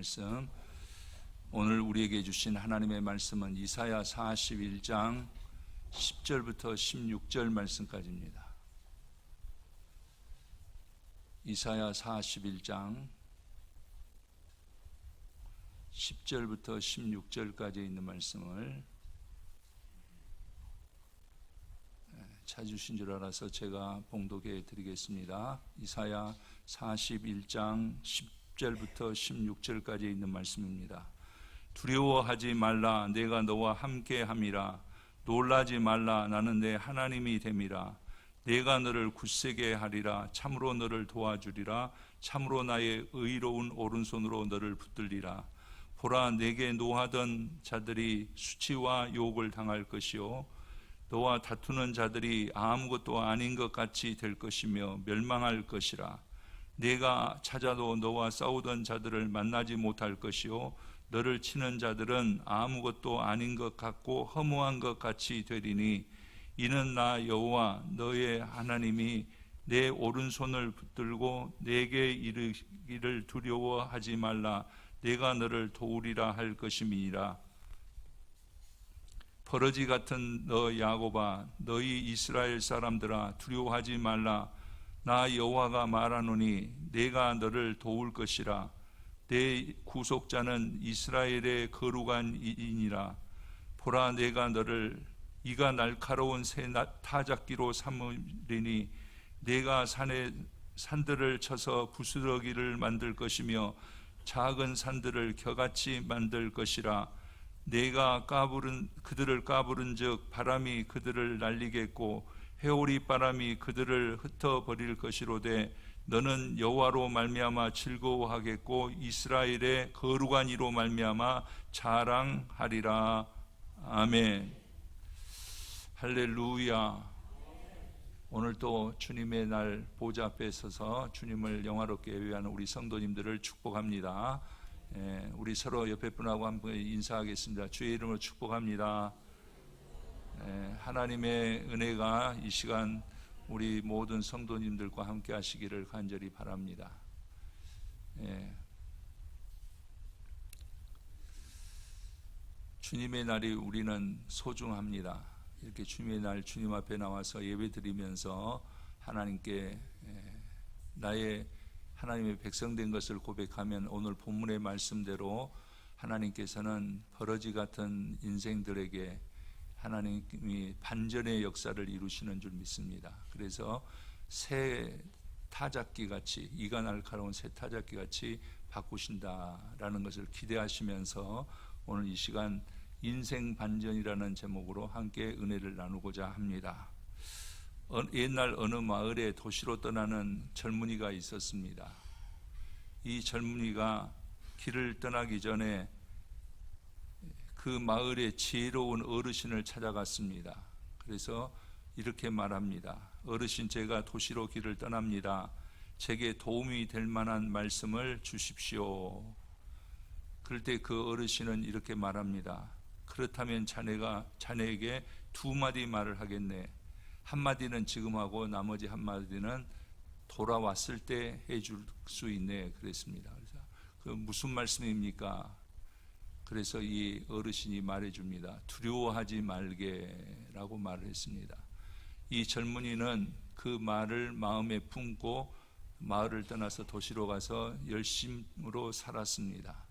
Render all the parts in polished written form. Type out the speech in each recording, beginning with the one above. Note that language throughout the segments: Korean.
말씀, 오늘 우리에게 주신 하나님의 말씀은 이사야 41장 10절부터 16절 말씀까지입니다. 이사야 41장 10절부터 16절까지 있는 말씀을 찾으신 줄 알아서 제가 봉독해 드리겠습니다. 이사야 41장 10절부터 16절까지 있는 말씀입니다. 두려워하지 말라, 내가 너와 함께함이라. 놀라지 말라, 나는 내 하나님이 됨이라. 내가 너를 굳세게 하리라. 참으로 너를 도와주리라. 참으로 나의 의로운 오른손으로 너를 붙들리라. 보라, 내게 노하던 자들이 수치와 욕을 당할 것이요, 너와 다투는 자들이 아무것도 아닌 것 같이 될 것이며 멸망할 것이라. 내가 찾아도 너와 싸우던 자들을 만나지 못할 것이요, 너를 치는 자들은 아무것도 아닌 것 같고 허무한 것 같이 되리니, 이는 나 여호와 너의 하나님이 내 오른손을 붙들고 내게 이르기를 두려워하지 말라, 내가 너를 도우리라 할 것임이니라. 버러지 같은 너 야곱아, 너희 이스라엘 사람들아, 두려워하지 말라. 나 여호와가 말하노니 내가 너를 도울 것이라. 내 구속자는 이스라엘의 거룩한 이니라. 보라, 내가 너를 이가 날카로운 새 타작기로 삼으리니, 내가 산들을 쳐서 부스러기를 만들 것이며 작은 산들을 겨같이 만들 것이라. 내가 그들을 까부른즉 바람이 그들을 날리겠고 회오리 바람이 그들을 흩어버릴 것이로되, 너는 여호와로 말미암아 즐거워하겠고 이스라엘의 거룩한 이로 말미암아 자랑하리라. 아멘. 할렐루야. 오늘 또 주님의 날 보좌 앞에 서서 주님을 영화롭게 예배하는 우리 성도님들을 축복합니다. 우리 서로 옆에 분하고 한번 인사하겠습니다. 주의 이름으로 축복합니다. 하나님의 은혜가 이 시간 우리 모든 성도님들과 함께 하시기를 간절히 바랍니다. 주님의 날이 우리는 소중합니다. 이렇게 주님의 날 주님 앞에 나와서 예배드리면서 하나님께 나의 하나님의 백성된 것을 고백하면, 오늘 본문의 말씀대로 하나님께서는 버러지 같은 인생들에게 하나님이 반전의 역사를 이루시는 줄 믿습니다. 그래서 새 타작기 같이, 이가 날카로운 새 타작기 같이 바꾸신다라는 것을 기대하시면서 오늘 이 시간 인생 반전이라는 제목으로 함께 은혜를 나누고자 합니다. 옛날 어느 마을에 도시로 떠나는 젊은이가 있었습니다. 이 젊은이가 길을 떠나기 전에 그 마을의 지혜로운 어르신을 찾아갔습니다. 그래서 이렇게 말합니다. 어르신, 제가 도시로 길을 떠납니다. 제게 도움이 될 만한 말씀을 주십시오. 그럴 때 그 어르신은 이렇게 말합니다. 그렇다면 자네에게 두 마디 말을 하겠네. 한마디는 지금 하고 나머지 한마디는 돌아왔을 때 해줄 수 있네. 그랬습니다. 그래서 그 무슨 말씀입니까? 그래서 이 어르신이 말해줍니다. 두려워하지 말게라고 말을 했습니다. 이 젊은이는 그 말을 마음에 품고 마을을 떠나서 도시로 가서 열심으로 살았습니다.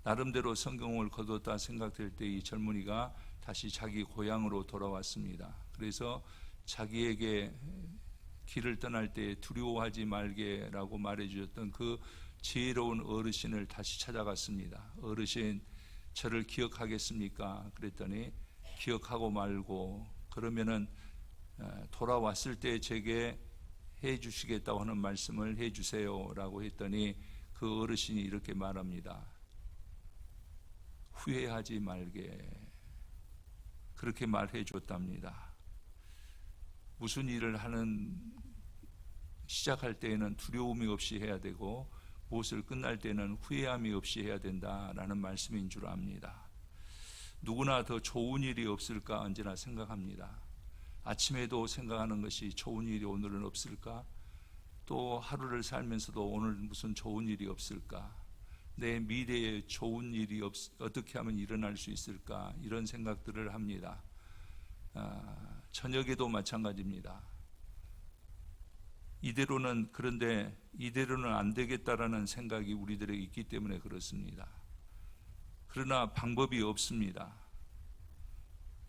나름대로 성공을 거뒀다 생각될 때 이 젊은이가 다시 자기 고향으로 돌아왔습니다. 그래서 자기에게 길을 떠날 때 두려워하지 말게라고 말해주셨던 그 지혜로운 어르신을 다시 찾아갔습니다. 어르신, 저를 기억하겠습니까? 그랬더니 기억하고 말고, 그러면은 돌아왔을 때 제게 해 주시겠다고 하는 말씀을 해 주세요 라고 했더니 그 어르신이 이렇게 말합니다. 후회하지 말게. 그렇게 말해 줬답니다. 무슨 일을 시작할 때에는 두려움이 없이 해야 되고, 무엇을 끝날 때는 후회함이 없이 해야 된다라는 말씀인 줄 압니다. 누구나 더 좋은 일이 없을까 언제나 생각합니다. 아침에도 생각하는 것이 좋은 일이 오늘은 없을까? 또 하루를 살면서도 오늘 무슨 좋은 일이 없을까? 내 미래에 좋은 일이 어떻게 하면 일어날 수 있을까, 이런 생각들을 합니다. 저녁에도 마찬가지입니다. 그런데 이대로는 안 되겠다라는 생각이 우리들에게 있기 때문에 그렇습니다. 그러나 방법이 없습니다.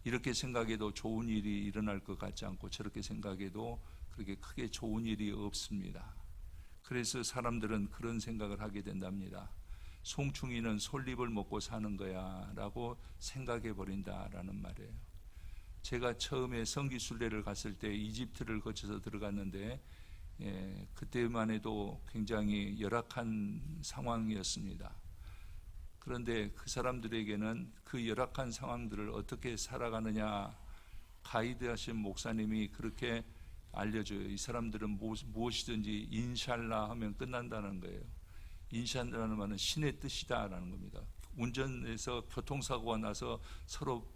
이렇게 생각해도 좋은 일이 일어날 것 같지 않고, 저렇게 생각해도 그렇게 크게 좋은 일이 없습니다. 그래서 사람들은 그런 생각을 하게 된답니다. 송충이는 솔잎을 먹고 사는 거야 라고 생각해 버린다라는 말이에요. 제가 처음에 성기순례를 갔을 때 이집트를 거쳐서 들어갔는데, 그때만 해도 굉장히 열악한 상황이었습니다. 그런데 그 사람들에게는 그 열악한 상황들을 어떻게 살아가느냐, 가이드 하신 목사님이 그렇게 알려줘요. 이 사람들은 무엇이든지 인샬라 하면 끝난다는 거예요. 인샬라는 말은 신의 뜻이다라는 겁니다. 운전해서 교통사고가 나서 서로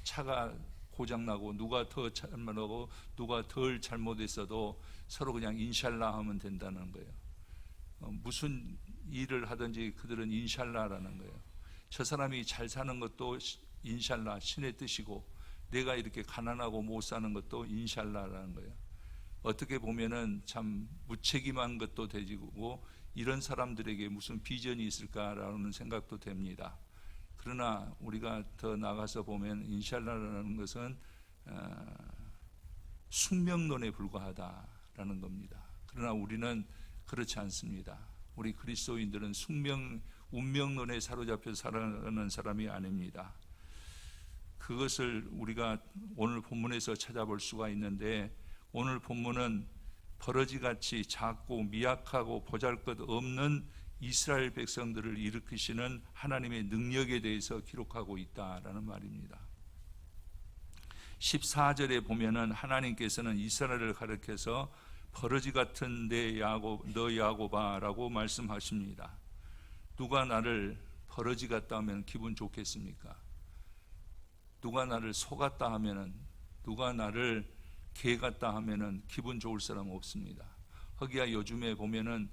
차가 고장나고 누가 더 잘못하고 누가 덜 잘못했어도 서로 그냥 인샬라 하면 된다는 거예요. 무슨 일을 하든지 그들은 인샬라라는 거예요. 저 사람이 잘 사는 것도 인샬라, 신의 뜻이고, 내가 이렇게 가난하고 못 사는 것도 인샬라라는 거예요. 어떻게 보면은 참 무책임한 것도 되고, 이런 사람들에게 무슨 비전이 있을까라는 생각도 됩니다. 그러나 우리가 더 나가서 보면 인샬라라는 것은 숙명론에 불과하다라는 겁니다. 그러나 우리는 그렇지 않습니다. 우리 그리스도인들은 운명론에 사로잡혀 살아가는 사람이 아닙니다. 그것을 우리가 오늘 본문에서 찾아볼 수가 있는데, 오늘 본문은 버러지같이 작고 미약하고 보잘것없는 이스라엘 백성들을 일으키시는 하나님의 능력에 대해서 기록하고 있다라는 말입니다. 14절에 보면은 하나님께서는 이스라엘을 가리켜서 버러지 같은 너 야곱아 라고 말씀하십니다. 누가 나를 버러지 같다 하면 기분 좋겠습니까? 누가 나를 소 같다 하면은, 누가 나를 개 같다 하면은 기분 좋을 사람 없습니다. 허기야 요즘에 보면은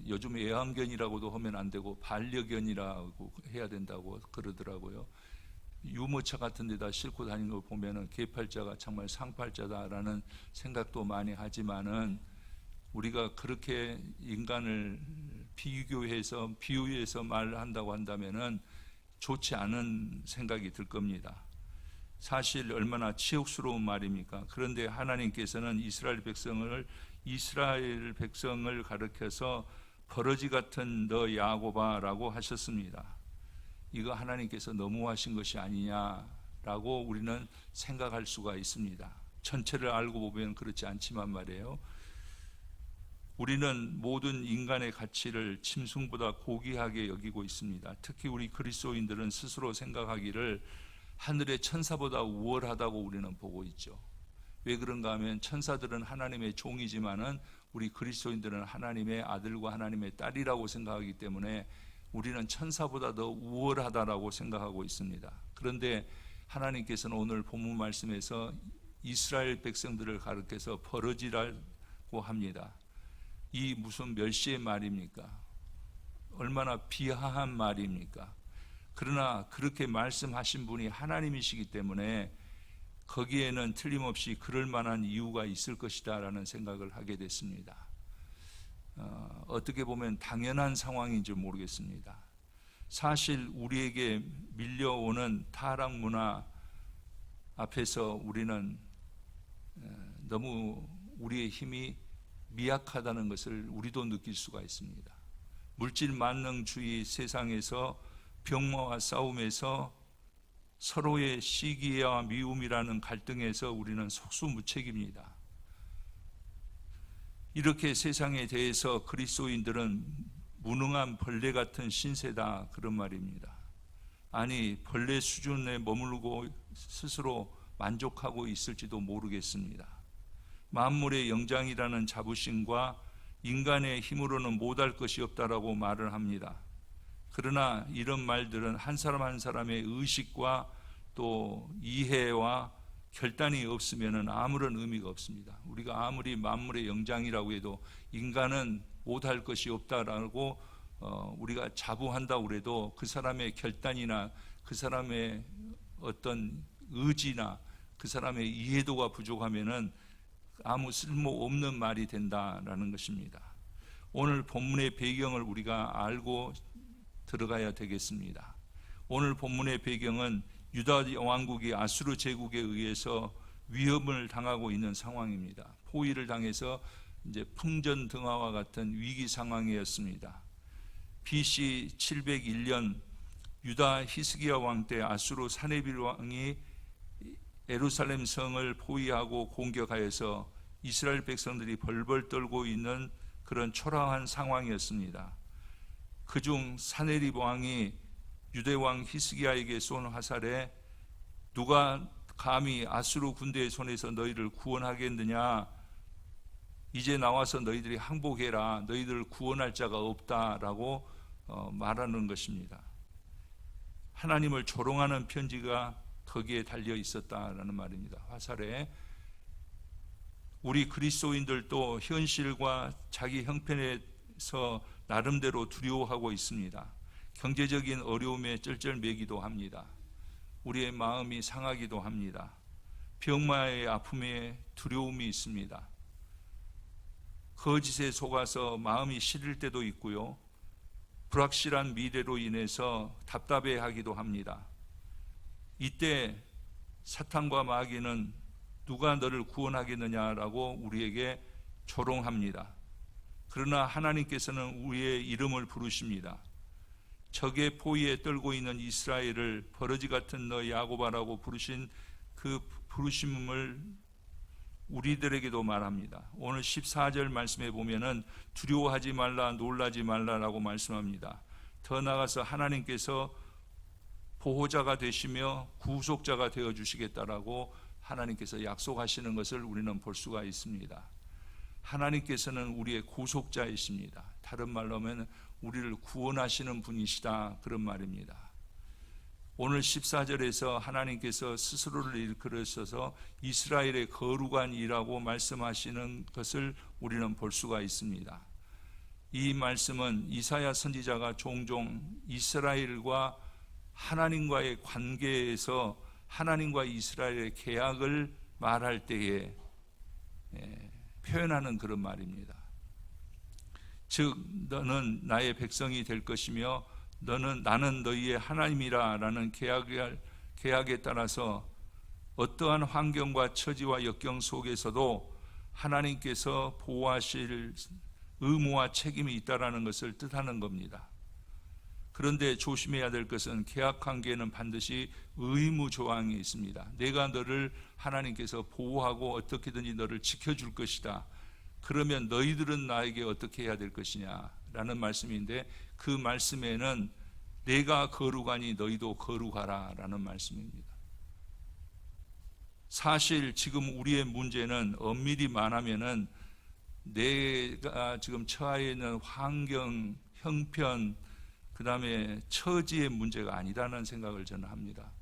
요즘 애완견이라고도 하면 안 되고 반려견이라고 해야 된다고 그러더라고요. 유모차 같은 데다 싣고 다니는 거 보면은 개팔자가 정말 상팔자다라는 생각도 많이 하지만은, 우리가 그렇게 인간을 비유해서 말한다고 한다면은 좋지 않은 생각이 들 겁니다. 사실 얼마나 치욕스러운 말입니까? 그런데 하나님께서는 이스라엘 백성을 가리켜서 버러지 같은 너 야곱아라고 하셨습니다. 이거 하나님께서 너무하신 것이 아니냐라고 우리는 생각할 수가 있습니다. 전체를 알고 보면 그렇지 않지만 말이에요. 우리는 모든 인간의 가치를 짐승보다 고귀하게 여기고 있습니다. 특히 우리 그리스도인들은 스스로 생각하기를 하늘의 천사보다 우월하다고 우리는 보고 있죠. 왜 그런가 하면 천사들은 하나님의 종이지만은 우리 그리스도인들은 하나님의 아들과 하나님의 딸이라고 생각하기 때문에 우리는 천사보다 더 우월하다라고 생각하고 있습니다. 그런데 하나님께서는 오늘 본문 말씀에서 이스라엘 백성들을 가리켜서 버러지라고 합니다. 이 무슨 멸시의 말입니까? 얼마나 비하한 말입니까? 그러나 그렇게 말씀하신 분이 하나님이시기 때문에 거기에는 틀림없이 그럴 만한 이유가 있을 것이다 라는 생각을 하게 됐습니다. 어떻게 보면 당연한 상황인지 모르겠습니다. 사실 우리에게 밀려오는 타락 문화 앞에서 우리는 너무 우리의 힘이 미약하다는 것을 우리도 느낄 수가 있습니다. 물질 만능주의 세상에서 병마와 싸움에서 서로의 시기와 미움이라는 갈등에서 우리는 속수무책입니다. 이렇게 세상에 대해서 그리스도인들은 무능한 벌레 같은 신세다, 그런 말입니다. 아니, 벌레 수준에 머물고 스스로 만족하고 있을지도 모르겠습니다. 만물의 영장이라는 자부심과 인간의 힘으로는 못할 것이 없다라고 말을 합니다. 그러나 이런 말들은 한 사람 한 사람의 의식과 또 이해와 결단이 없으면 아무런 의미가 없습니다. 우리가 아무리 만물의 영장이라고 해도 인간은 못할 것이 없다라고 우리가 자부한다고 해도 그 사람의 결단이나 그 사람의 어떤 의지나 그 사람의 이해도가 부족하면은 아무 쓸모없는 말이 된다라는 것입니다. 오늘 본문의 배경을 우리가 알고 들어가야 되겠습니다. 오늘 본문의 배경은 유다 왕국이 아수르 제국에 의해서 위협을 당하고 있는 상황입니다. 포위를 당해서 이제 풍전등화와 같은 위기 상황이었습니다. BC 701년 유다 히스기야 왕 때 아수르 사네빌 왕이 예루살렘 성을 포위하고 공격하여서 이스라엘 백성들이 벌벌 떨고 있는 그런 초라한 상황이었습니다. 그중 사네립 왕이 유대 왕 히스기야에게 쏜 화살에 누가 감히 아수르 군대의 손에서 너희를 구원하겠느냐, 이제 나와서 너희들이 항복해라, 너희들을 구원할 자가 없다라고 말하는 것입니다. 하나님을 조롱하는 편지가 거기에 달려 있었다라는 말입니다. 화살에 우리 그리스도인들도 현실과 자기 형편에서 나름대로 두려워하고 있습니다. 경제적인 어려움에 쩔쩔매기도 합니다. 우리의 마음이 상하기도 합니다. 병마의 아픔에 두려움이 있습니다. 거짓에 속아서 마음이 시릴 때도 있고요, 불확실한 미래로 인해서 답답해하기도 합니다. 이때 사탄과 마귀는 누가 너를 구원하겠느냐라고 우리에게 조롱합니다. 그러나 하나님께서는 우리의 이름을 부르십니다. 적의 포위에 떨고 있는 이스라엘을 버러지 같은 너 야곱아라고 부르신 그 부르심을 우리들에게도 말합니다. 오늘 14절 말씀에 보면은 두려워하지 말라, 놀라지 말라라고 말씀합니다. 더 나아가서 하나님께서 보호자가 되시며 구속자가 되어 주시겠다라고 하나님께서 약속하시는 것을 우리는 볼 수가 있습니다. 하나님께서는 우리의 구속자이십니다. 다른 말로 하면 우리를 구원하시는 분이시다, 그런 말입니다. 오늘 14절에서 하나님께서 스스로를 일컬으셔서 이스라엘의 거룩한이라고 말씀하시는 것을 우리는 볼 수가 있습니다. 이 말씀은 이사야 선지자가 종종 이스라엘과 하나님과의 관계에서 하나님과 이스라엘의 계약을 말할 때에 표현하는 그런 말입니다. 즉 너는 나의 백성이 될 것이며 나는 너희의 하나님이라 라는 계약에 따라서 어떠한 환경과 처지와 역경 속에서도 하나님께서 보호하실 의무와 책임이 있다라는 것을 뜻하는 겁니다. 그런데 조심해야 될 것은 계약 관계에는 반드시 의무 조항이 있습니다. 내가 너를 하나님께서 보호하고 어떻게든지 너를 지켜줄 것이다. 그러면 너희들은 나에게 어떻게 해야 될 것이냐 라는 말씀인데, 그 말씀에는 내가 거룩하니 너희도 거룩하라 라는 말씀입니다. 사실 지금 우리의 문제는 엄밀히 말하면은 내가 지금 처해 있는 환경, 형편, 그 다음에 처지의 문제가 아니라는 생각을 저는 합니다.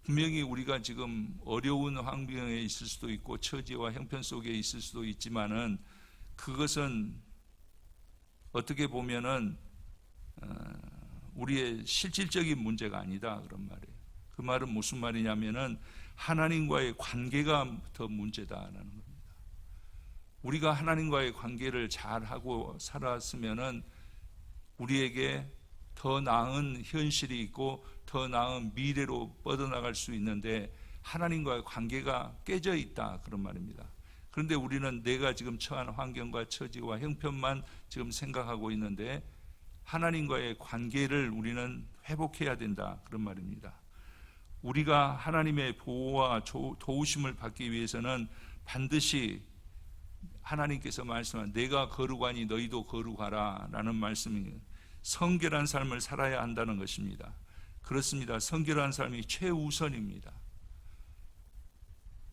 분명히 우리가 지금 어려운 환경에 있을 수도 있고 처지와 형편 속에 있을 수도 있지만은 그것은 어떻게 보면은 우리의 실질적인 문제가 아니다, 그런 말이에요. 그 말은 무슨 말이냐면은 하나님과의 관계가 더 문제다라는 겁니다. 우리가 하나님과의 관계를 잘하고 살았으면은 우리에게 더 나은 현실이 있고 더 나은 미래로 뻗어나갈 수 있는데 하나님과의 관계가 깨져 있다, 그런 말입니다. 그런데 우리는 내가 지금 처한 환경과 처지와 형편만 지금 생각하고 있는데 하나님과의 관계를 우리는 회복해야 된다, 그런 말입니다. 우리가 하나님의 보호와 도우심을 받기 위해서는 반드시 하나님께서 말씀한 내가 거룩하니 너희도 거룩하라 라는 말씀입니다. 성결한 삶을 살아야 한다는 것입니다. 그렇습니다. 성결한 삶이 최우선입니다.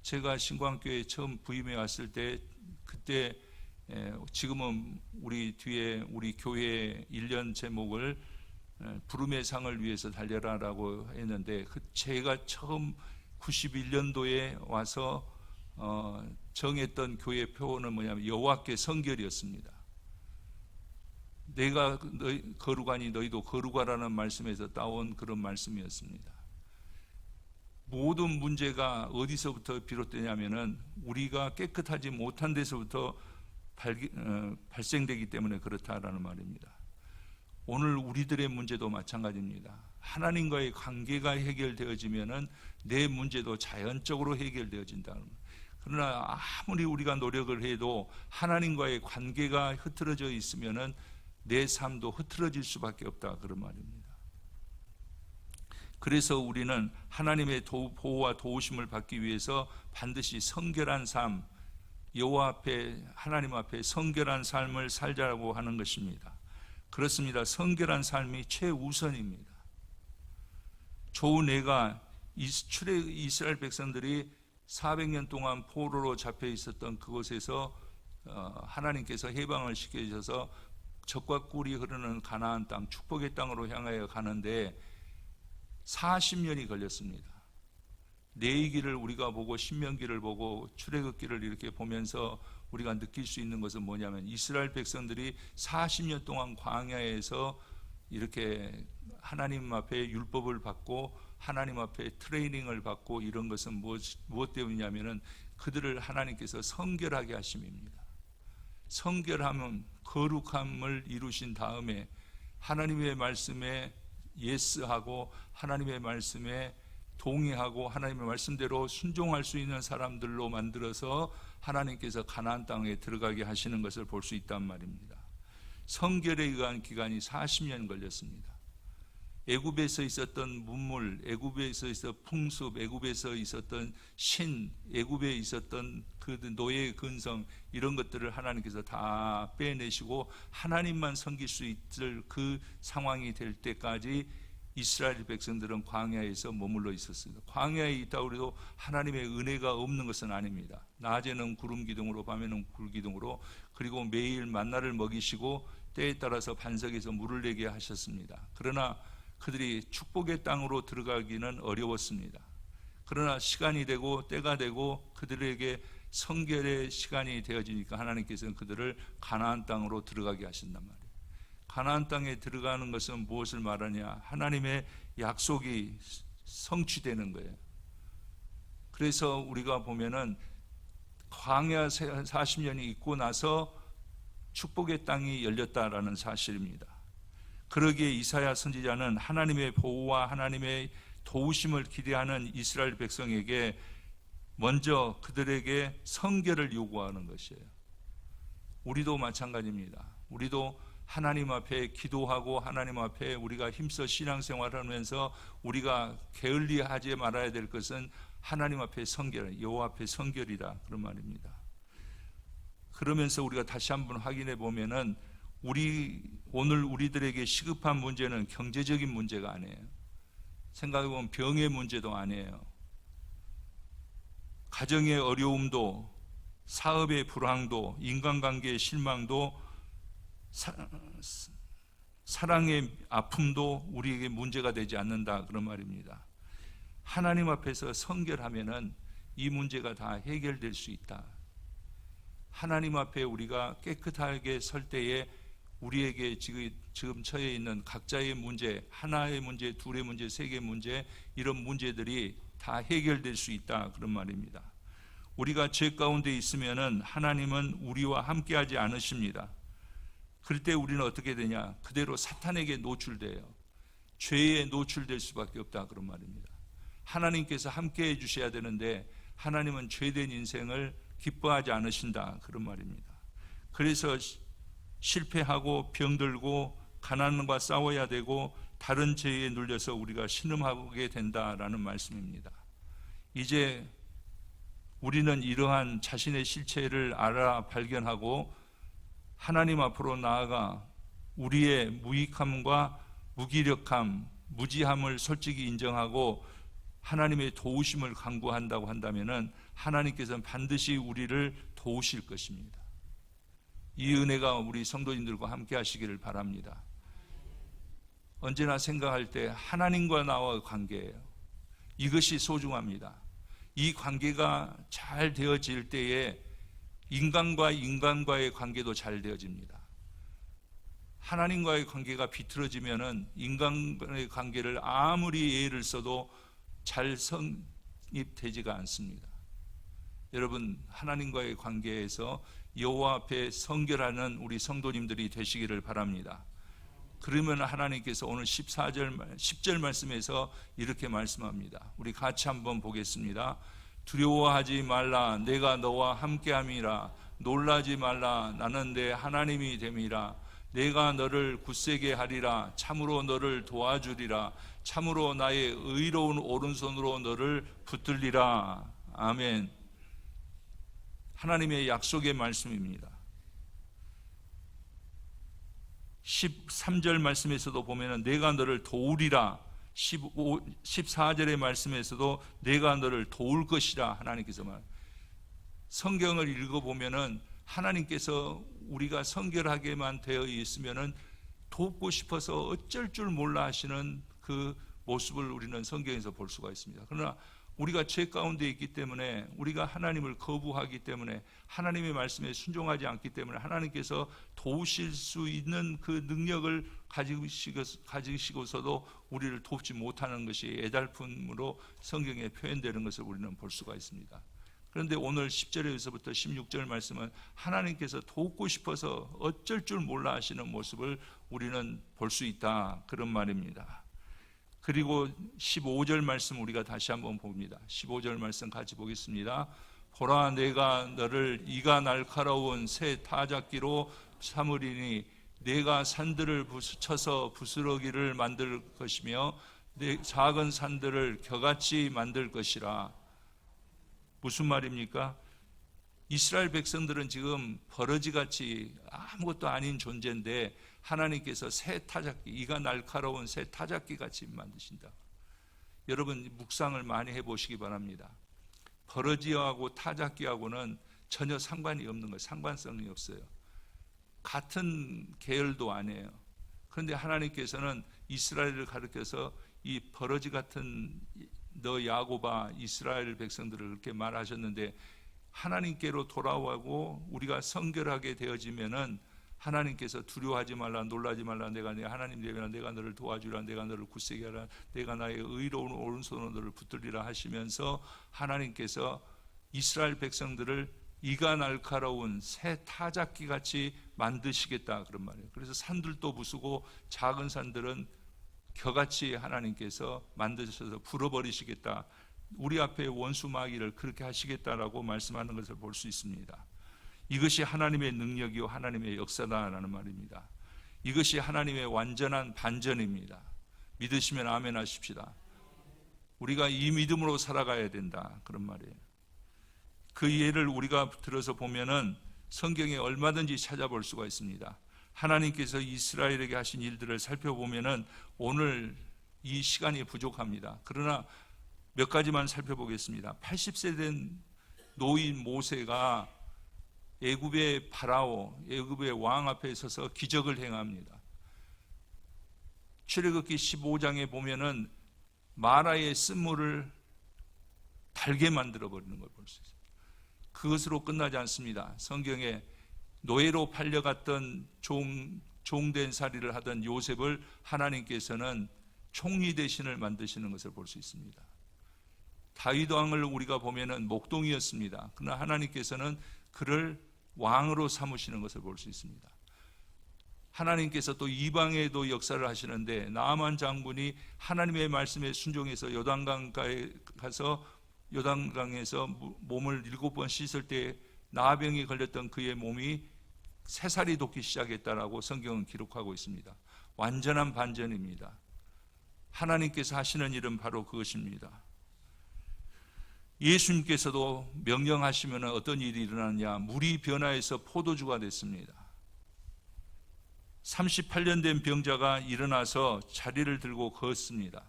제가 신광교회에 처음 부임해 왔을 때, 그때 지금은 우리 뒤에 우리 교회 1년 제목을 부름의 상을 위해서 달려라라고 했는데, 제가 처음 91년도에 와서 정했던 교회 표어는 뭐냐면 여호와께 성결이었습니다. 내가 거룩하니 너희도 거룩하라는 말씀에서 따온 그런 말씀이었습니다. 모든 문제가 어디서부터 비롯되냐면은 우리가 깨끗하지 못한 데서부터 발생되기 때문에 그렇다라는 말입니다. 오늘 우리들의 문제도 마찬가지입니다. 하나님과의 관계가 해결되어지면은 내 문제도 자연적으로 해결되어진다는 거예요. 그러나 아무리 우리가 노력을 해도 하나님과의 관계가 흐트러져 있으면은 내 삶도 흐트러질 수밖에 없다, 그런 말입니다. 그래서 우리는 하나님의 보호와 도우심을 받기 위해서 반드시 성결한 삶, 여호와 앞에, 하나님 앞에 성결한 삶을 살자고 하는 것입니다. 그렇습니다. 성결한 삶이 최우선입니다. 조은혜가 이스라엘 백성들이 400년 동안 포로로 잡혀 있었던 그곳에서 하나님께서 해방을 시켜주셔서 젖과 꿀이 흐르는 가나안 땅, 축복의 땅으로 향하여 가는데 40년이 걸렸습니다. 레위기를 우리가 보고 신명기를 보고 출애굽기를 이렇게 보면서 우리가 느낄 수 있는 것은 뭐냐면 이스라엘 백성들이 40년 동안 광야에서 이렇게 하나님 앞에 율법을 받고 하나님 앞에 트레이닝을 받고 이런 것은 무엇 때문이냐면은 그들을 하나님께서 성결하게 하심입니다. 성결함은 거룩함을 이루신 다음에 하나님의 말씀에 예스하고 하나님의 말씀에 동의하고 하나님의 말씀대로 순종할 수 있는 사람들로 만들어서 하나님께서 가나안 땅에 들어가게 하시는 것을 볼 수 있단 말입니다. 성결에 의한 기간이 40년 걸렸습니다. 애굽에서 있었던 문물, 애굽에서 있었던 풍습, 애굽에서 있었던 신, 애굽에 있었던 그 노예의 근성, 이런 것들을 하나님께서 다 빼내시고 하나님만 섬길 수 있을 그 상황이 될 때까지 이스라엘 백성들은 광야에서 머물러 있었습니다. 광야에 있다고 해도 하나님의 은혜가 없는 것은 아닙니다. 낮에는 구름 기둥으로, 밤에는 불 기둥으로, 그리고 매일 만나를 먹이시고 때에 따라서 반석에서 물을 내게 하셨습니다. 그러나 그들이 축복의 땅으로 들어가기는 어려웠습니다. 그러나 시간이 되고 때가 되고 그들에게 성결의 시간이 되어지니까 하나님께서는 그들을 가나안 땅으로 들어가게 하신단 말이에요. 가나안 땅에 들어가는 것은 무엇을 말하냐? 하나님의 약속이 성취되는 거예요. 그래서 우리가 보면은 광야 40년이 있고 나서 축복의 땅이 열렸다라는 사실입니다. 그러기에 이사야 선지자는 하나님의 보호와 하나님의 도우심을 기대하는 이스라엘 백성에게 먼저 그들에게 성결을 요구하는 것이에요. 우리도 마찬가지입니다. 우리도 하나님 앞에 기도하고 하나님 앞에 우리가 힘써 신앙생활하면서 우리가 게을리하지 말아야 될 것은 하나님 앞에 성결, 여호와 앞에 성결이다, 그런 말입니다. 그러면서 우리가 다시 한번 확인해 보면은 오늘 우리들에게 시급한 문제는 경제적인 문제가 아니에요. 생각해 보면 병의 문제도 아니에요. 가정의 어려움도, 사업의 불황도, 인간관계의 실망도, 사랑의 아픔도 우리에게 문제가 되지 않는다, 그런 말입니다. 하나님 앞에서 성결하면은 이 문제가 다 해결될 수 있다. 하나님 앞에 우리가 깨끗하게 설 때에 우리에게 지금 처해 있는 각자의 문제, 하나의 문제, 둘의 문제, 세 개의 문제, 이런 문제들이 다 해결될 수 있다, 그런 말입니다. 우리가 죄 가운데 있으면은 하나님은 우리와 함께하지 않으십니다. 그럴 때 우리는 어떻게 되냐? 그대로 사탄에게 노출돼요. 죄에 노출될 수밖에 없다, 그런 말입니다. 하나님께서 함께해 주셔야 되는데 하나님은 죄된 인생을 기뻐하지 않으신다, 그런 말입니다. 그래서 실패하고 병들고 가난과 싸워야 되고 다른 죄에 눌려서 우리가 신음하게 된다라는 말씀입니다. 이제 우리는 이러한 자신의 실체를 알아 발견하고 하나님 앞으로 나아가 우리의 무익함과 무기력함, 무지함을 솔직히 인정하고 하나님의 도우심을 간구한다고 한다면은 하나님께서는 반드시 우리를 도우실 것입니다. 이 은혜가 우리 성도님들과 함께 하시기를 바랍니다. 언제나 생각할 때 하나님과 나와의 관계예요. 이것이 소중합니다. 이 관계가 잘 되어질 때에 인간과 인간과의 관계도 잘 되어집니다. 하나님과의 관계가 비틀어지면은 인간과의 관계를 아무리 예를 써도 잘 성립되지가 않습니다. 여러분, 하나님과의 관계에서 여호와 앞에 성결하는 우리 성도님들이 되시기를 바랍니다. 그러면 하나님께서 오늘 10절 말씀에서 이렇게 말씀합니다. 우리 같이 한번 보겠습니다. 두려워하지 말라, 내가 너와 함께함이라. 놀라지 말라, 나는 내 하나님이 됨이라. 내가 너를 굳세게 하리라. 참으로 너를 도와주리라. 참으로 나의 의로운 오른손으로 너를 붙들리라. 아멘. 하나님의 약속의 말씀입니다. 13절 말씀에서도 보면은 내가 너를 도우리라. 14절의 말씀에서도 내가 너를 도울 것이라 하나님께서 말. 성경을 읽어보면은 하나님께서 우리가 성결하게만 되어 있으면은 돕고 싶어서 어쩔 줄 몰라 하시는 그 모습을 우리는 성경에서 볼 수가 있습니다. 그러나 우리가 죄 가운데 있기 때문에, 우리가 하나님을 거부하기 때문에, 하나님의 말씀에 순종하지 않기 때문에 하나님께서 도우실 수 있는 그 능력을 가지시고서도 우리를 돕지 못하는 것이 애달픔으로 성경에 표현되는 것을 우리는 볼 수가 있습니다. 그런데 오늘 10절에서부터 16절 말씀은 하나님께서 돕고 싶어서 어쩔 줄 몰라 하시는 모습을 우리는 볼 수 있다, 그런 말입니다. 그리고 15절 말씀 우리가 다시 한번 봅니다. 15절 말씀 같이 보겠습니다. 보라, 내가 너를 이가 날카로운 새 타작기로 삼으리니 내가 산들을 쳐서 부스러기를 만들 것이며 내 작은 산들을 겨같이 만들 것이라. 무슨 말입니까? 이스라엘 백성들은 지금 버러지같이 아무것도 아닌 존재인데 하나님께서 새 타작기, 이가 날카로운 새 타작기 같이 만드신다. 여러분, 묵상을 많이 해보시기 바랍니다. 버러지하고 타작기하고는 전혀 상관이 없는 거예요. 상관성이 없어요. 같은 계열도 아니에요. 그런데 하나님께서는 이스라엘을 가르쳐서 이 버러지 같은 너 야곱아, 이스라엘 백성들을 그렇게 말하셨는데, 하나님께로 돌아오고 우리가 성결하게 되어지면은 하나님께서 두려워하지 말라, 놀라지 말라, 내가 네 하나님 되면 내가 너를 도와주라, 내가 너를 굳세게 하라, 내가 나의 의로운 오른손으로 너를 붙들리라 하시면서 하나님께서 이스라엘 백성들을 이가 날카로운 새 타작기 같이 만드시겠다, 그런 말이에요. 그래서 산들도 부수고 작은 산들은 겨같이 하나님께서 만드셔서 불어버리시겠다, 우리 앞에 원수 마귀를 그렇게 하시겠다라고 말씀하는 것을 볼 수 있습니다. 이것이 하나님의 능력이요 하나님의 역사다라는 말입니다. 이것이 하나님의 완전한 반전입니다. 믿으시면 아멘 하십시다. 우리가 이 믿음으로 살아가야 된다, 그런 말이에요. 그 예를 우리가 들어서 보면은 성경에 얼마든지 찾아볼 수가 있습니다. 하나님께서 이스라엘에게 하신 일들을 살펴보면은 오늘 이 시간이 부족합니다. 그러나 몇 가지만 살펴보겠습니다. 80세 된 노인 모세가 애굽의 파라오, 애굽의 왕 앞에 서서 기적을 행합니다. 출애굽기 15장에 보면은 마라의 쓴물을 달게 만들어 버리는 걸 볼 수 있어요. 그것으로 끝나지 않습니다. 성경에 노예로 팔려갔던 종된 살이를 하던 요셉을 하나님께서는 총리 대신을 만드시는 것을 볼 수 있습니다. 다윗 왕을 우리가 보면은 목동이었습니다. 그러나 하나님께서는 그를 왕으로 삼으시는 것을 볼 수 있습니다. 하나님께서 또 이방에도 역사를 하시는데, 나아만 장군이 하나님의 말씀에 순종해서 요단강가에 가서 요단강에서 몸을 7번 씻을 때 나병이 걸렸던 그의 몸이 새살이 돋기 시작했다라고 성경은 기록하고 있습니다. 완전한 반전입니다. 하나님께서 하시는 일은 바로 그것입니다. 예수님께서도 명령하시면 어떤 일이 일어나느냐? 물이 변화해서 포도주가 됐습니다. 38년 된 병자가 일어나서 자리를 들고 걷습니다.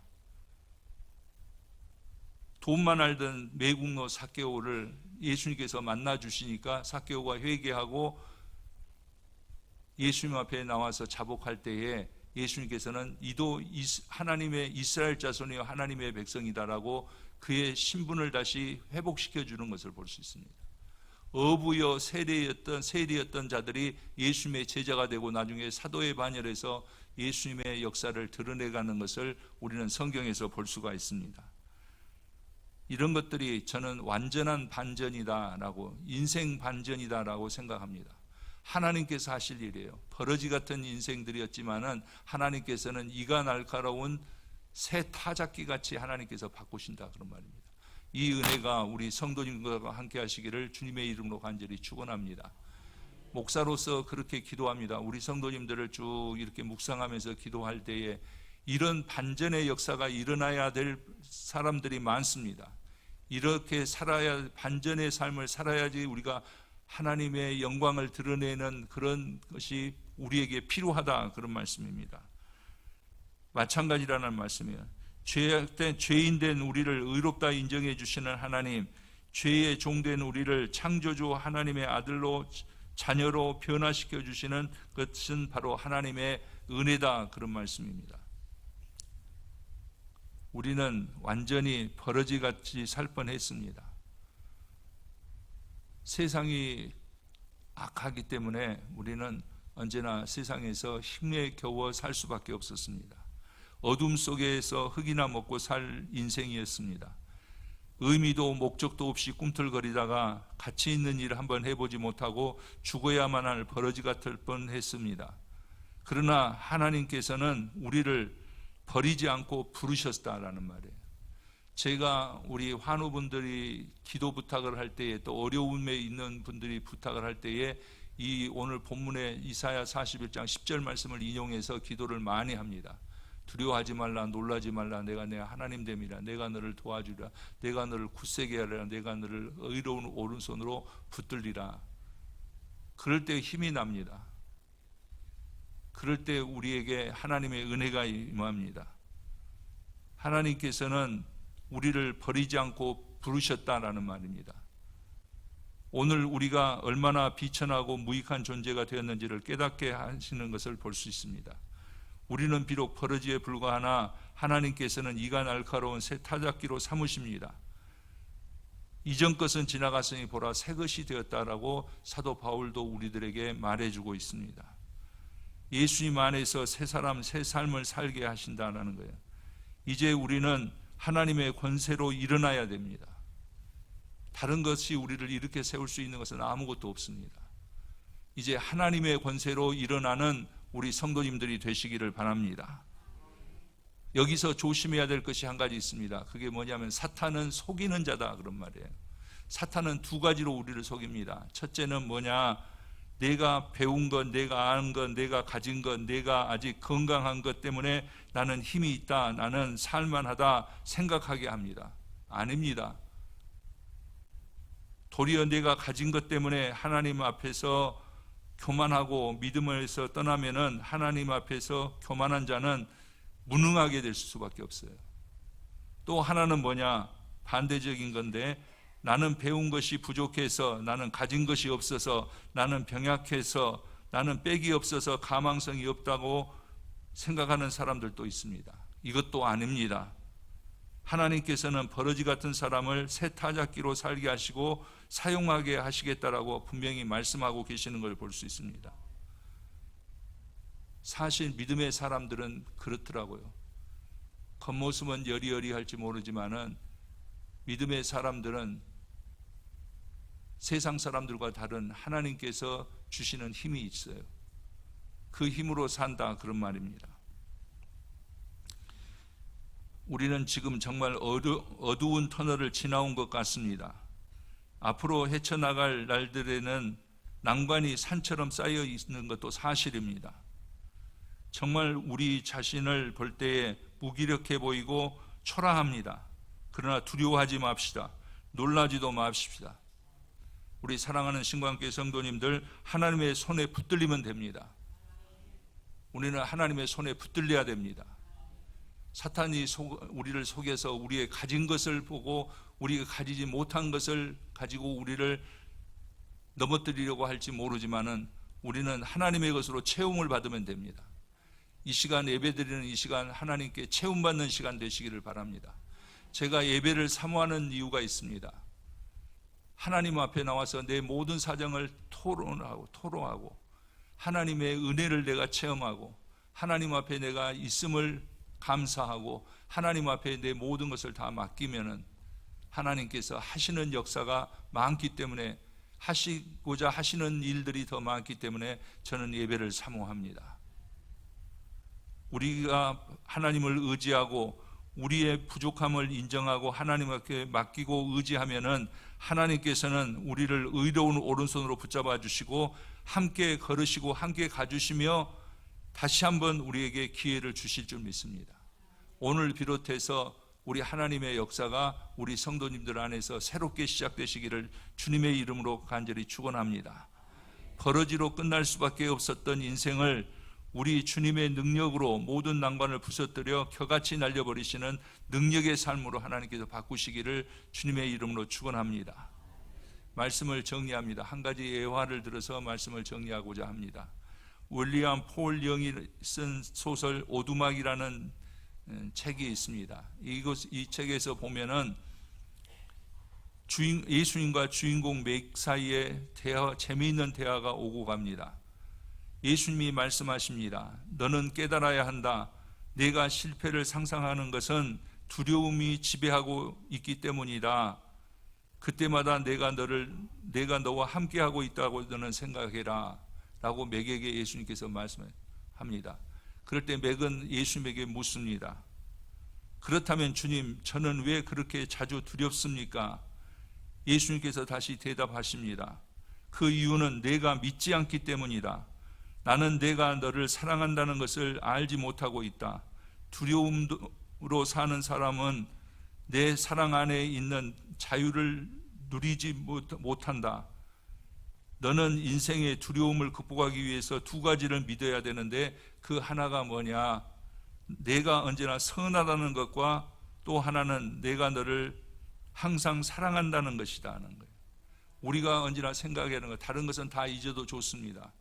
돈만 알던 매국노 삭개오를 예수님께서 만나 주시니까 삭개오가 회개하고 예수님 앞에 나와서 자복할 때에 예수님께서는 이도 하나님의 이스라엘 자손이요 하나님의 백성이다라고 그의 신분을 다시 회복시켜 주는 것을 볼 수 있습니다. 어부여 세리였던 자들이 예수님의 제자가 되고 나중에 사도의 반열에서 예수님의 역사를 드러내가는 것을 우리는 성경에서 볼 수가 있습니다. 이런 것들이 저는 완전한 반전이다라고, 인생 반전이다라고 생각합니다. 하나님께서 하실 일이에요. 버러지 같은 인생들이었지만은 하나님께서는 이가 날카로운 새 타작기 같이 하나님께서 바꾸신다, 그런 말입니다. 이 은혜가 우리 성도님과 함께 하시기를 주님의 이름으로 간절히 축원합니다. 목사로서 그렇게 기도합니다. 우리 성도님들을 쭉 이렇게 묵상하면서 기도할 때에 이런 반전의 역사가 일어나야 될 사람들이 많습니다. 이렇게 살아야, 반전의 삶을 살아야지 우리가 하나님의 영광을 드러내는 그런 것이 우리에게 필요하다, 그런 말씀입니다. 마찬가지라는 말씀이에요. 죄인된 우리를 의롭다 인정해 주시는 하나님, 죄의 종된 우리를 창조주 하나님의 아들로, 자녀로 변화시켜 주시는 것은 바로 하나님의 은혜다, 그런 말씀입니다. 우리는 완전히 버러지같이 살 뻔했습니다. 세상이 악하기 때문에 우리는 언제나 세상에서 힘에 겨워 살 수밖에 없었습니다. 어둠 속에서 흙이나 먹고 살 인생이었습니다. 의미도 목적도 없이 꿈틀거리다가 가치 있는 일을 한번 해보지 못하고 죽어야만 할 버러지 같을 뻔했습니다. 그러나 하나님께서는 우리를 버리지 않고 부르셨다라는 말이에요. 제가 우리 환우분들이 기도 부탁을 할 때에, 또 어려움에 있는 분들이 부탁을 할 때에 이 오늘 본문의 이사야 41장 10절 말씀을 인용해서 기도를 많이 합니다. 두려워하지 말라, 놀라지 말라, 내가 내 하나님 됨이라, 내가 너를 도와주리라, 내가 너를 굳세게 하리라, 내가 너를 의로운 오른손으로 붙들리라. 그럴 때 힘이 납니다. 그럴 때 우리에게 하나님의 은혜가 임합니다. 하나님께서는 우리를 버리지 않고 부르셨다라는 말입니다. 오늘 우리가 얼마나 비천하고 무익한 존재가 되었는지를 깨닫게 하시는 것을 볼 수 있습니다. 우리는 비록 버러지에 불과하나 하나님께서는 이가 날카로운 새 타작기로 삼으십니다. 이전 것은 지나갔으니 보라 새 것이 되었다라고 사도 바울도 우리들에게 말해주고 있습니다. 예수님 안에서 새 사람, 새 삶을 살게 하신다는 거예요. 이제 우리는 하나님의 권세로 일어나야 됩니다. 다른 것이 우리를 이렇게 세울 수 있는 것은 아무것도 없습니다. 이제 하나님의 권세로 일어나는 우리 성도님들이 되시기를 바랍니다. 여기서 조심해야 될 것이 한 가지 있습니다. 그게 뭐냐면 사탄은 속이는 자다, 그런 말이에요. 사탄은 두 가지로 우리를 속입니다. 첫째는 뭐냐? 내가 배운 것, 내가 아는 것, 내가 가진 것, 내가 아직 건강한 것 때문에 나는 힘이 있다, 나는 살만하다 생각하게 합니다. 아닙니다. 도리어 내가 가진 것 때문에 하나님 앞에서 교만하고 믿음에서 떠나면은 하나님 앞에서 교만한 자는 무능하게 될 수밖에 없어요. 또 하나는 뭐냐? 반대적인 건데, 나는 배운 것이 부족해서, 나는 가진 것이 없어서, 나는 병약해서, 나는 빽이 없어서 가망성이 없다고 생각하는 사람들도 있습니다. 이것도 아닙니다. 하나님께서는 버러지 같은 사람을 새 타작기로 살게 하시고 사용하게 하시겠다라고 분명히 말씀하고 계시는 걸 볼 수 있습니다. 사실 믿음의 사람들은 그렇더라고요. 겉모습은 여리여리할지 모르지만은 믿음의 사람들은 세상 사람들과 다른 하나님께서 주시는 힘이 있어요. 그 힘으로 산다, 그런 말입니다. 우리는 지금 정말 어두운 터널을 지나온 것 같습니다. 앞으로 헤쳐나갈 날들에는 난관이 산처럼 쌓여 있는 것도 사실입니다. 정말 우리 자신을 볼 때에 무기력해 보이고 초라합니다. 그러나 두려워하지 맙시다. 놀라지도 맙시다. 우리 사랑하는 신광교회 성도님들, 하나님의 손에 붙들리면 됩니다. 우리는 하나님의 손에 붙들려야 됩니다. 사탄이 우리를 속여서 우리의 가진 것을 보고 우리가 가지지 못한 것을 가지고 우리를 넘어뜨리려고 할지 모르지만은 우리는 하나님의 것으로 채움을 받으면 됩니다. 이 시간 예배드리는 이 시간 하나님께 채움받는 시간 되시기를 바랍니다. 제가 예배를 사모하는 이유가 있습니다. 하나님 앞에 나와서 내 모든 사정을 토로하고 하나님의 은혜를 내가 체험하고 하나님 앞에 내가 있음을 감사하고 하나님 앞에 내 모든 것을 다 맡기면은 하나님께서 하시는 역사가 많기 때문에, 하시고자 하시는 일들이 더 많기 때문에 저는 예배를 사모합니다. 우리가 하나님을 의지하고 우리의 부족함을 인정하고 하나님께 맡기고 의지하면은 하나님께서는 우리를 의로운 오른손으로 붙잡아 주시고 함께 걸으시고 함께 가주시며 다시 한번 우리에게 기회를 주실 줄 믿습니다. 오늘 비롯해서 우리 하나님의 역사가 우리 성도님들 안에서 새롭게 시작되시기를 주님의 이름으로 간절히 축원합니다. 버러지로 끝날 수밖에 없었던 인생을 우리 주님의 능력으로 모든 난관을 부서뜨려 겨같이 날려버리시는 능력의 삶으로 하나님께서 바꾸시기를 주님의 이름으로 축원합니다. 말씀을 정리합니다. 한 가지 예화를 들어서 말씀을 정리하고자 합니다. 윌리엄 폴 영이 쓴 소설 오두막이라는 책이 있습니다. 이 책에서 보면은 예수님과 주인공 맥 사이에 재미있는 대화가 오고 갑니다. 예수님이 말씀하십니다. 너는 깨달아야 한다. 내가 실패를 상상하는 것은 두려움이 지배하고 있기 때문이다. 그때마다 내가 너와 함께하고 있다고 너는 생각해라 라고 맥에게 예수님께서 말씀합니다. 그럴 때 맥은 예수님에게 묻습니다. 그렇다면 주님, 저는 왜 그렇게 자주 두렵습니까? 예수님께서 다시 대답하십니다. 그 이유는 내가 믿지 않기 때문이다. 나는 내가 너를 사랑한다는 것을 알지 못하고 있다. 두려움으로 사는 사람은 내 사랑 안에 있는 자유를 누리지 못한다. 너는 인생의 두려움을 극복하기 위해서 두 가지를 믿어야 되는데 그 하나가 뭐냐? 내가 언제나 선하다는 것과 또 하나는 내가 너를 항상 사랑한다는 것이다 하는 거예요. 우리가 언제나 생각하는 것, 다른 것은 다 잊어도 좋습니다.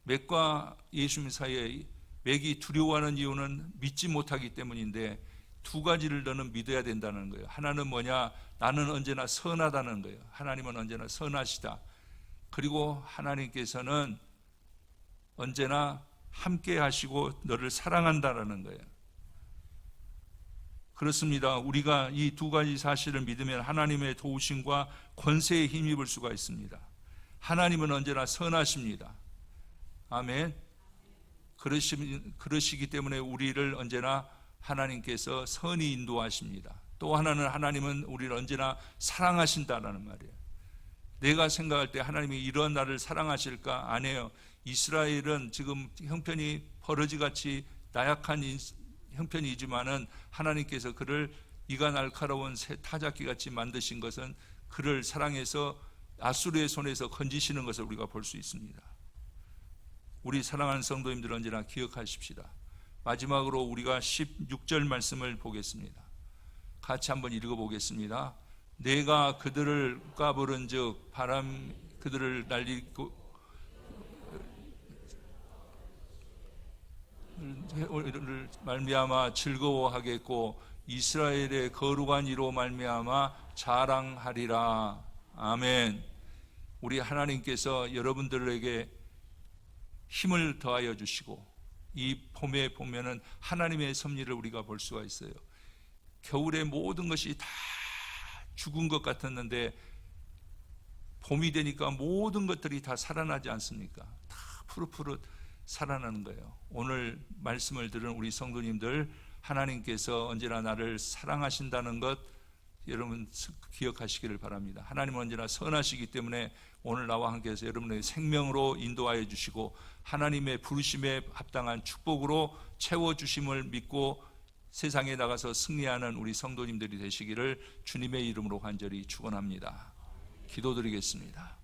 맥과 예수님 사이에 맥이 두려워하는 이유는 믿지 못하기 때문인데 두 가지를 너는 믿어야 된다는 거예요. 하나는 뭐냐? 나는 언제나 선하다는 거예요. 하나님은 언제나 선하시다. 그리고 하나님께서는 언제나 함께 하시고 너를 사랑한다라는 거예요. 그렇습니다. 우리가 이 두 가지 사실을 믿으면 하나님의 도우심과 권세에 힘입을 수가 있습니다. 하나님은 언제나 선하십니다. 아멘. 그러시기 때문에 우리를 언제나 하나님께서 선히 인도하십니다. 또 하나는 하나님은 우리를 언제나 사랑하신다라는 말이에요. 내가 생각할 때 하나님이 이런 나를 사랑하실까? 아니에요. 이스라엘은 지금 형편이 버러지같이 나약한 형편이지만은 하나님께서 그를 이가 날카로운 새 타작기같이 만드신 것은 그를 사랑해서 아수르의 손에서 건지시는 것을 우리가 볼 수 있습니다. 우리 사랑하는 성도님들 언제나 기억하십시다. 마지막으로 우리가 16절 말씀을 보겠습니다. 같이 한번 읽어보겠습니다. 내가 그들을 까부른 즉 바람 그들을 날리고 말미암아 즐거워하겠고 이스라엘의 거룩한 이로 말미암아 자랑하리라. 아멘. 우리 하나님께서 여러분들에게 힘을 더하여 주시고 이 봄에 보면은 하나님의 섭리를 우리가 볼 수가 있어요. 겨울에 모든 것이 다 죽은 것 같았는데 봄이 되니까 모든 것들이 다 살아나지 않습니까? 다 푸릇푸릇 살아나는 거예요. 오늘 말씀을 들은 우리 성도님들, 하나님께서 언제나 나를 사랑하신다는 것 여러분 기억하시기를 바랍니다. 하나님은 언제나 선하시기 때문에 오늘 나와 함께해서 여러분의 생명으로 인도하여 주시고 하나님의 부르심에 합당한 축복으로 채워주심을 믿고 세상에 나가서 승리하는 우리 성도님들이 되시기를 주님의 이름으로 간절히 축원합니다. 기도드리겠습니다.